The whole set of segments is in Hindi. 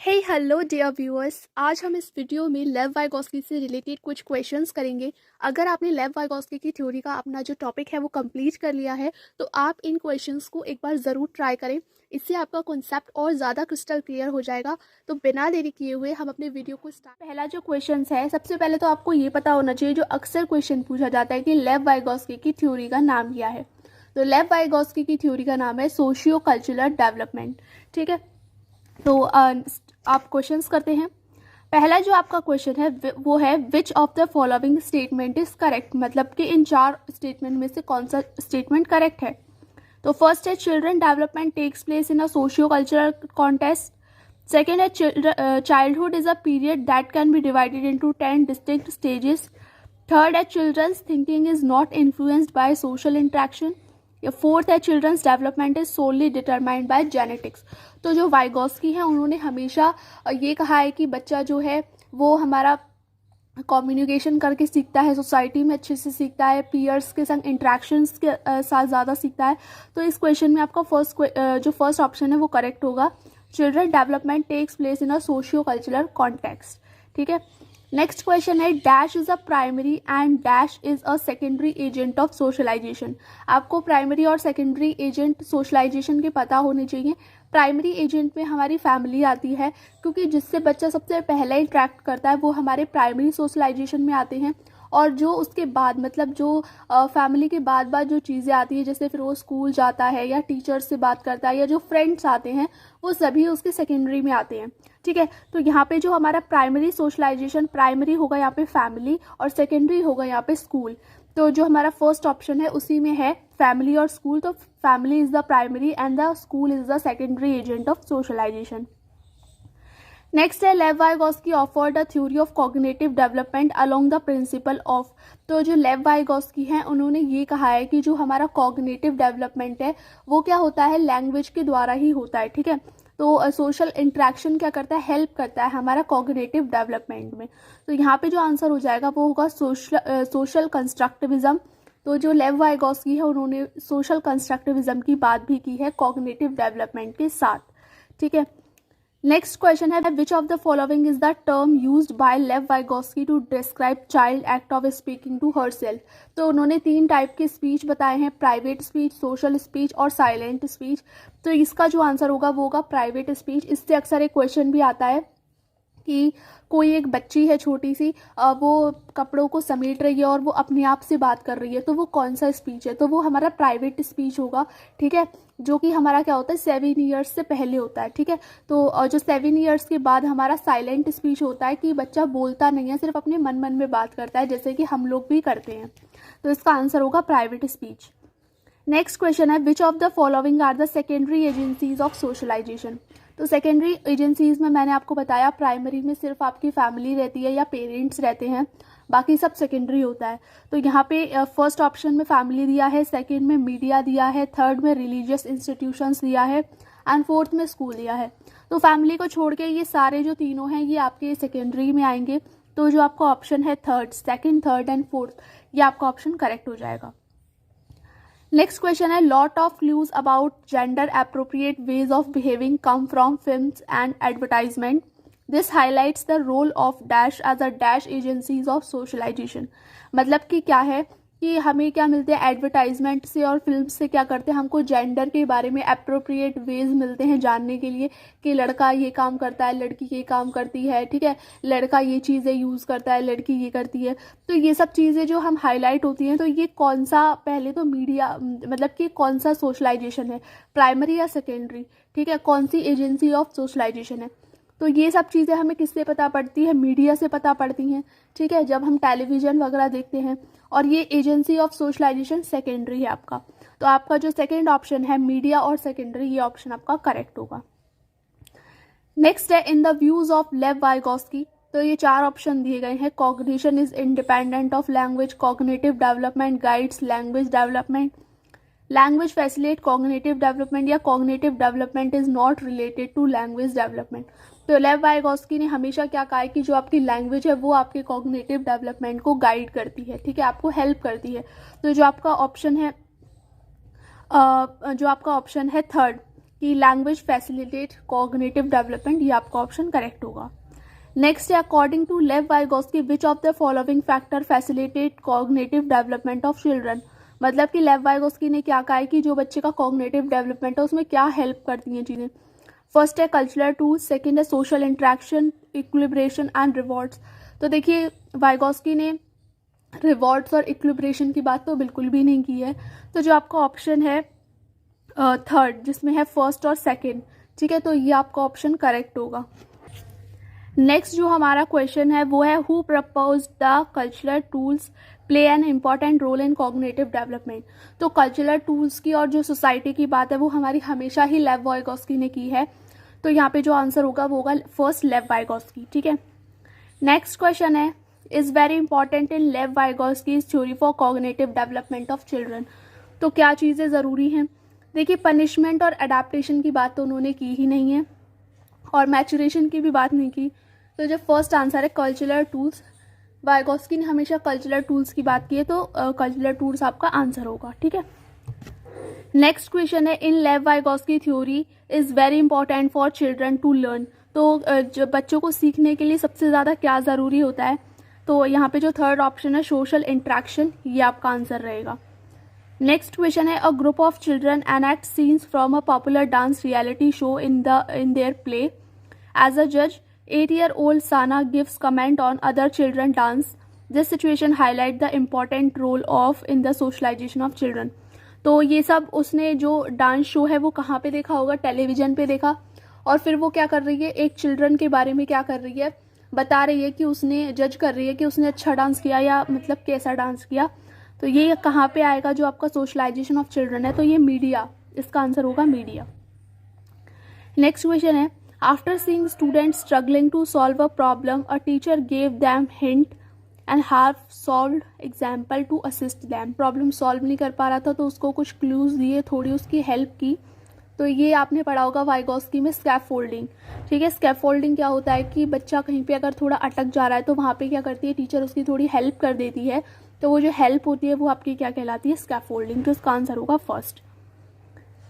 हे हेलो डियर व्यूअर्स, आज हम इस वीडियो में लेव वाइगोस्की से रिलेटेड कुछ क्वेश्चंस करेंगे। अगर आपने लेव वाइगोस्की की थ्योरी का अपना जो टॉपिक है वो कंप्लीट कर लिया है तो आप इन क्वेश्चंस को एक बार ज़रूर ट्राई करें। इससे आपका कॉन्सेप्ट और ज़्यादा क्रिस्टल क्लियर हो जाएगा। तो बिना देरी किए हुए हम अपने वीडियो को स्टार्ट। पहला जो क्वेश्चन है, सबसे पहले तो आपको ये पता होना चाहिए, जो अक्सर क्वेश्चन पूछा जाता है कि लेव वाइगोस्की की थ्योरी का नाम क्या है। तो लेव वाइगोस्की की थ्योरी का नाम है सोशियो कल्चरल डेवलपमेंट। ठीक है, तो आप क्वेश्चंस करते हैं। पहला जो आपका क्वेश्चन है वो है which of the following statement is correct, मतलब कि इन चार स्टेटमेंट में से कौन सा स्टेटमेंट करेक्ट है। तो फर्स्ट है children development takes place in a socio cultural context. Second है childhood is a period that can be divided into 10 distinct stages. Third है children's thinking is not influenced by social interaction. या फोर्थ है children's development is solely determined by genetics. तो जो वाइगोस्की है उन्होंने हमेशा ये कहा है कि बच्चा जो है वो हमारा कम्युनिकेशन करके सीखता है, सोसाइटी में अच्छे से सीखता है, पीयर्स के संग इंट्रैक्शंस के साथ ज़्यादा सीखता है। तो इस क्वेश्चन में आपका जो फर्स्ट ऑप्शन है वो करेक्ट होगा। Children development takes place in a socio cultural context. ठीक है, नेक्स्ट क्वेश्चन है dash is a primary and dash is a secondary agent of socialization. आपको प्राइमरी और सेकेंडरी एजेंट सोशलाइजेशन के पता होने चाहिए। प्राइमरी एजेंट में हमारी फैमिली आती है, क्योंकि जिससे बच्चा सबसे पहले इंटरेक्ट करता है वो हमारे प्राइमरी सोशलाइजेशन में आते हैं। और जो उसके बाद मतलब जो फैमिली के बाद जो चीज़ें आती है, जैसे फिर वो स्कूल जाता है या टीचर्स से बात करता है या जो फ्रेंड्स आते हैं, वो सभी उसके सेकेंडरी में आते हैं। ठीक है, तो यहाँ पे जो हमारा प्राइमरी सोशलाइजेशन, प्राइमरी होगा यहाँ पे फैमिली और सेकेंडरी होगा यहाँ पे स्कूल। तो जो हमारा फर्स्ट ऑप्शन है उसी में है फैमिली और स्कूल। तो family is the primary and the school is the secondary agent of socialization. Next है Lev Vygotsky offered a theory of cognitive development along the principle of. तो जो लेव वाइगोस्की हैं उन्होंने ये कहा है कि जो हमारा कॉग्निटिव डेवलपमेंट है वो क्या होता है, लैंग्वेज के द्वारा ही होता है। ठीक है, तो सोशल इंट्रैक्शन क्या करता है, हेल्प करता है हमारा कॉग्निटिव डेवलपमेंट में। तो यहाँ पे जो आंसर हो जाएगा वो होगा सोशल कंस्ट्रक्टिविज्म। तो जो लेव वाइगोस्की है उन्होंने सोशल कंस्ट्रक्टिविज्म की बात भी की है कॉग्निटिव डेवलपमेंट के साथ। ठीक है, नेक्स्ट क्वेश्चन है which of the following is the term used by Lev Vygotsky to describe child act of speaking to herself. तो उन्होंने 3 टाइप के स्पीच बताए हैं, प्राइवेट स्पीच, सोशल स्पीच और साइलेंट स्पीच। तो इसका जो आंसर होगा वो होगा प्राइवेट स्पीच। इससे अक्सर एक क्वेश्चन भी आता है कि कोई एक बच्ची है छोटी सी, वो कपड़ों को समेट रही है और वो अपने आप से बात कर रही है, तो वो कौन सा स्पीच है, तो वो हमारा प्राइवेट स्पीच होगा। ठीक है, जो कि हमारा क्या होता है 7 ईयर्स से पहले होता है। ठीक है, तो जो 7 ईयर्स के बाद हमारा साइलेंट स्पीच होता है कि बच्चा बोलता नहीं है, सिर्फ अपने मन मन में बात करता है, जैसे कि हम लोग भी करते हैं। तो इसका आंसर होगा प्राइवेट स्पीच। नेक्स्ट क्वेश्चन है which of the following are the secondary agencies of socialization. तो सेकेंडरी एजेंसीज में मैंने आपको बताया प्राइमरी में सिर्फ आपकी फैमिली रहती है या पेरेंट्स रहते हैं, बाकी सब सेकेंडरी होता है। तो यहाँ पे फर्स्ट ऑप्शन में फैमिली दिया है, सेकेंड में मीडिया दिया है, थर्ड में रिलीजियस इंस्टीट्यूशंस दिया है एंड फोर्थ में स्कूल दिया है। तो फैमिली को छोड़ के ये सारे जो तीनों हैं ये आपके सेकेंडरी में आएंगे। तो जो आपका ऑप्शन है third, second, third and fourth, ये आपका ऑप्शन करेक्ट हो जाएगा। नेक्स्ट क्वेश्चन है lot of clues about gender appropriate ways of behaving come from films and advertisement. This highlights the role of dash as a dash agencies of socialization. मतलब कि क्या है कि हमें क्या मिलते हैं एडवर्टाइजमेंट से और फिल्म से, क्या करते हैं हमको जेंडर के बारे में एप्रोप्रिएट वेज मिलते हैं जानने के लिए कि लड़का ये काम करता है, लड़की ये काम करती है। ठीक है, लड़का ये चीज़ें यूज़ करता है, लड़की ये करती है। तो ये सब चीज़ें जो हम हाईलाइट होती हैं, तो ये कौन सा, पहले तो मीडिया मतलब कि कौन सा सोशलाइजेशन है, प्राइमरी या सेकेंडरी। ठीक है, कौन सी एजेंसी ऑफ सोशलाइजेशन है। तो ये सब चीज़ें हमें किससे पता पड़ती है, मीडिया से पता पड़ती हैं। ठीक है, जब हम टेलीविज़न वगैरह देखते हैं। और ये एजेंसी ऑफ सोशलाइजेशन सेकेंडरी है आपका। तो आपका जो सेकेंड ऑप्शन है मीडिया और सेकेंडरी, ये ऑप्शन आपका करेक्ट होगा। नेक्स्ट है in the views of Lev Vygotsky. तो ये 4 ऑप्शन दिए गए हैं, cognition is independent of language, cognitive development guides language development, language facilitate cognitive development, या cognitive development is not related to language development. तो लेव वाइगोस्की ने हमेशा क्या कहा है कि जो आपकी लैंग्वेज है वो आपके कॉग्निटिव डेवलपमेंट को गाइड करती है। ठीक है, आपको हेल्प करती है। तो जो आपका ऑप्शन है थर्ड, कि लैंग्वेज फैसिलिटेट कॉग्निटिव डेवलपमेंट, ये आपका ऑप्शन करेक्ट होगा। नेक्स्ट है according to Lev Vygotsky which of the following factor facilitate cognitive development of children. मतलब कि लेव वाइगोस्की ने क्या कहा है कि जो बच्चे का कॉग्निटिव डेवलपमेंट है उसमें क्या हेल्प करती हैं चीज़ें। फर्स्ट है कल्चरल टूल, सेकंड है social interaction, equilibration and rewards. तो देखिए वाइगोस्की ने रिवॉर्ड्स और इक्विलिब्रेशन की बात तो बिल्कुल भी नहीं की है, तो जो आपका ऑप्शन है थर्ड जिसमें है फर्स्ट और सेकंड, ठीक है, तो ये आपका ऑप्शन करेक्ट होगा। नेक्स्ट जो हमारा क्वेश्चन है वो है who propose the cultural tools play an important role in cognitive development. तो कल्चरल टूल्स की और जो सोसाइटी की बात है वो हमारी हमेशा ही लेव वाइगोस्की ने की है, तो यहाँ पे जो आंसर होगा वो होगा फर्स्ट लेव वाइगोस्की, ठीक है। नेक्स्ट क्वेश्चन है is very important in Lev Vygotsky theory for cognitive development of children. तो क्या चीज़ें ज़रूरी हैं। देखिए पनिशमेंट और अडेप्टेशन की बात तो उन्होंने की ही नहीं है और मैचुरेशन की भी बात नहीं की, तो जो फर्स्ट आंसर है कल्चरल टूल्स, वाइगोस्की ने हमेशा कल्चरल टूल्स की बात की है, तो कल्चरल टूल्स आपका आंसर होगा, ठीक है। नेक्स्ट क्वेश्चन है in Lev Vygotsky theory is very important for children to learn. तो जो बच्चों को सीखने के लिए सबसे ज़्यादा क्या ज़रूरी होता है, तो यहाँ पे जो थर्ड ऑप्शन है सोशल इंटरेक्शन, ये आपका आंसर रहेगा। नेक्स्ट क्वेश्चन है a group of children enact scenes from a popular dance reality show in their play as a जज 8-year-old Sana gives comment on other children dance. This situation highlight the important role of in the socialization of children. तो ये सब उसने जो डांस शो है वो कहाँ पे देखा होगा, टेलीविज़न पे देखा, और फिर वो क्या कर रही है एक चिल्ड्रन के बारे में क्या कर रही है, बता रही है कि उसने जज कर रही है कि उसने अच्छा डांस किया या मतलब कैसा डांस किया। तो ये कहाँ पे आएगा जो आपका सोशलाइजेशन ऑफ चिल्ड्रन है, तो ये मीडिया, इसका आंसर होगा मीडिया। नेक्स्ट क्वेश्चन है After seeing students struggling to solve a problem, a teacher gave them hint and half-solved example to assist them. Problem solve नहीं कर पा रहा था तो उसको कुछ clues दिए, थोड़ी उसकी help की। तो ये आपने पढ़ा होगा वाइगोस्की में स्कैफोल्डिंग, ठीक है। स्कैफोल्डिंग क्या होता है कि बच्चा कहीं पे अगर थोड़ा अटक जा रहा है तो वहाँ पे क्या करती है टीचर, उसकी थोड़ी हेल्प कर देती है, तो वो जो हेल्प होती है वो आपकी क्या कहलाती है, स्कैफोल्डिंग। तो इसका आंसर होगा फर्स्ट।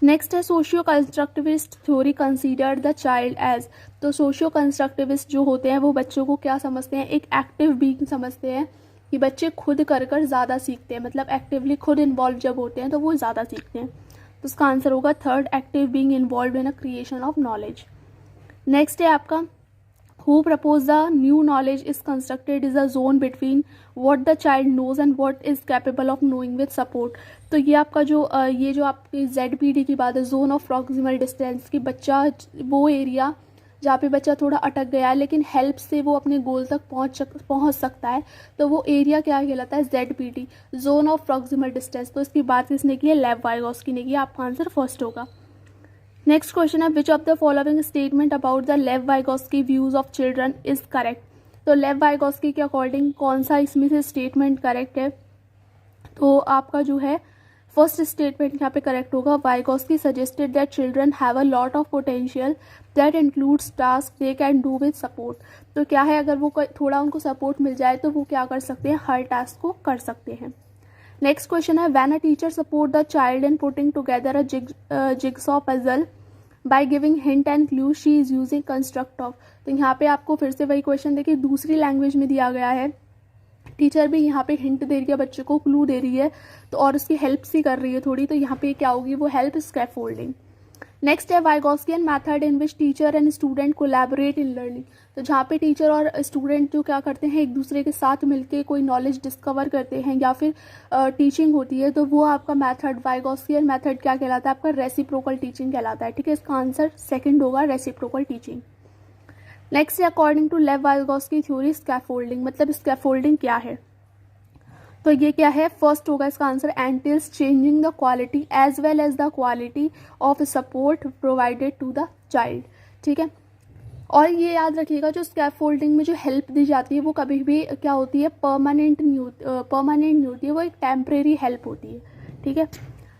नेक्स्ट है socio constructivist theory consider the child as. तो सोशियो कंस्ट्रक्टिविस्ट जो होते हैं वो बच्चों को क्या समझते हैं, एक एक्टिव बीइंग समझते हैं, कि बच्चे खुद कर कर ज़्यादा सीखते हैं, मतलब एक्टिवली खुद इन्वॉल्व जब होते हैं तो वो ज़्यादा सीखते हैं। तो उसका आंसर होगा third, active being involve in a creation of knowledge. Next है आपका who propose the new knowledge is constructed is a zone between what the child knows and what is capable of knowing with support। तो ये आपका जो ये जो आपकी ZPD की बात है, जोन ऑफ प्रॉक्सिमल डिस्टेंस, की बच्चा वो एरिया जहाँ पे बच्चा थोड़ा अटक गया है लेकिन हेल्प से वो अपने गोल तक पहुँच सकता है, तो वो एरिया क्या कहलाता है, ZPD, zone of proximal distance. तो इसकी बात किसने की है, लेव वाइगोस्की ने की। आपका आंसर फर्स्ट होगा। नेक्स्ट क्वेश्चन है which of the following statement about the Lev Vygotsky views of children is correct. तो लेव वाइगोस्की के अकॉर्डिंग कौन सा इसमें से स्टेटमेंट करेक्ट है, तो आपका जो है फर्स्ट स्टेटमेंट यहाँ पे करेक्ट होगा। Vygotsky suggested that children have a lot of potential that includes task they can do with support. तो क्या है, अगर वो थोड़ा उनको सपोर्ट मिल जाए तो वो क्या कर सकते हैं, हर टास्क को कर सकते हैं। नेक्स्ट क्वेश्चन है when a teacher support the child in putting together a jigsaw puzzle by giving hint and clue she is using construct of. तो यहाँ पे आपको फिर से वही क्वेश्चन देखिए दूसरी लैंग्वेज में दिया गया है, टीचर भी यहाँ पे हिंट दे रही है, बच्चे को क्लू दे रही है, तो और उसकी हेल्प सी कर रही है थोड़ी, तो यहाँ पे क्या होगी, वो हेल्प स्कैफोल्डिंग। नेक्स्ट है Vygotskian method in which teacher and student collaborate in learning. तो जहाँ पे टीचर और स्टूडेंट जो क्या करते हैं, एक दूसरे के साथ मिलके कोई नॉलेज डिस्कवर करते हैं या फिर टीचिंग होती है, तो वो आपका मेथड वाइगोस्कियन मेथड क्या कहलाता है, आपका रेसिप्रोकल टीचिंग कहलाता है, ठीक है। इसका आंसर सेकंड होगा, रेसिप्रोकल टीचिंग। नेक्स्ट है according to Lev Vygotsky theory scaffolding, मतलब स्कैफोल्डिंग क्या है, तो ये क्या है, फर्स्ट होगा इसका answer entails changing the quality as well as the quality of support provided to the child, ठीक है। और ये याद रखिएगा जो स्कैफोल्डिंग में जो हेल्प दी जाती है वो कभी भी क्या होती है, परमानेंट नहीं होती है, वो एक टेम्परेरी हेल्प होती है, ठीक है।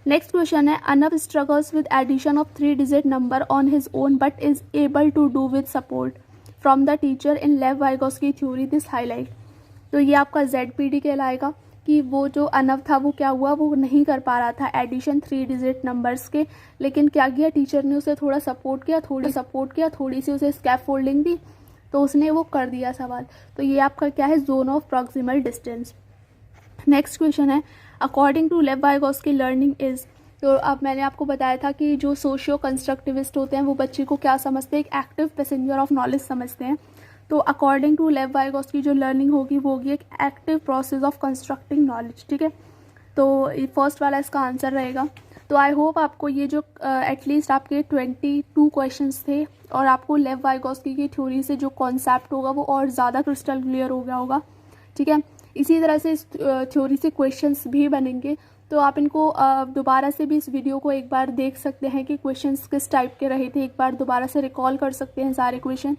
नेक्स्ट क्वेश्चन है Anav struggles with addition of 3 digit number on his own but is able to do with support from the teacher in Lev Vygotsky theory this highlight. तो ये आपका ZPD कहलाएगा। कि वो जो अनव था वो क्या हुआ, वो नहीं कर पा रहा था एडिशन 3 डिजिट नंबर्स के, लेकिन क्या किया टीचर ने उसे थोड़ा सपोर्ट किया, थोड़ी सी उसे स्कैफोल्डिंग दी, तो उसने वो कर दिया सवाल। तो ये आपका क्या है, zone of proximal distance. Next question है, according to Lev Vygotsky learning is. तो अब मैंने आपको बताया था कि जो सोशियो कंस्ट्रक्टिविस्ट होते हैं वो बच्चे को क्या समझते हैं, एक एक्टिव पैसेंजर ऑफ नॉलेज समझते हैं। तो अकॉर्डिंग टू लेव वाइगोस्की जो लर्निंग होगी वो होगी एक active process of constructing knowledge, ठीक है। तो फर्स्ट वाला इसका आंसर रहेगा। तो आई होप आपको ये जो एटलीस्ट आपके 22 क्वेश्चंस थे और आपको लेव वाइगोस्की की थ्योरी से जो कॉन्सेप्ट होगा वो और ज़्यादा क्रिस्टल क्लियर हो गया होगा, ठीक है। इसी तरह से इस थ्योरी से क्वेश्चंस भी बनेंगे, तो आप इनको दोबारा से भी इस वीडियो को एक बार देख सकते हैं कि क्वेश्चंस किस टाइप के रहे थे, एक बार दोबारा से रिकॉल कर सकते हैं सारे क्वेश्चन।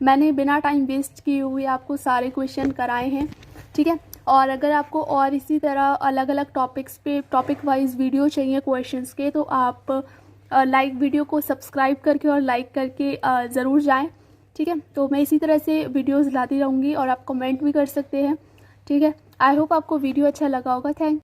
मैंने बिना टाइम वेस्ट किए हुए आपको सारे क्वेश्चन कराए हैं, ठीक है। और अगर आपको और इसी तरह अलग अलग टॉपिक्स पे टॉपिक वाइज वीडियो चाहिए क्वेश्चंस के, तो आप लाइक वीडियो को सब्सक्राइब करके और लाइक करके ज़रूर जाएं, ठीक है। तो मैं इसी तरह से वीडियोस लाती रहूँगी और आप कमेंट भी कर सकते हैं, ठीक है। आई होप आपको वीडियो अच्छा लगा होगा। थैंक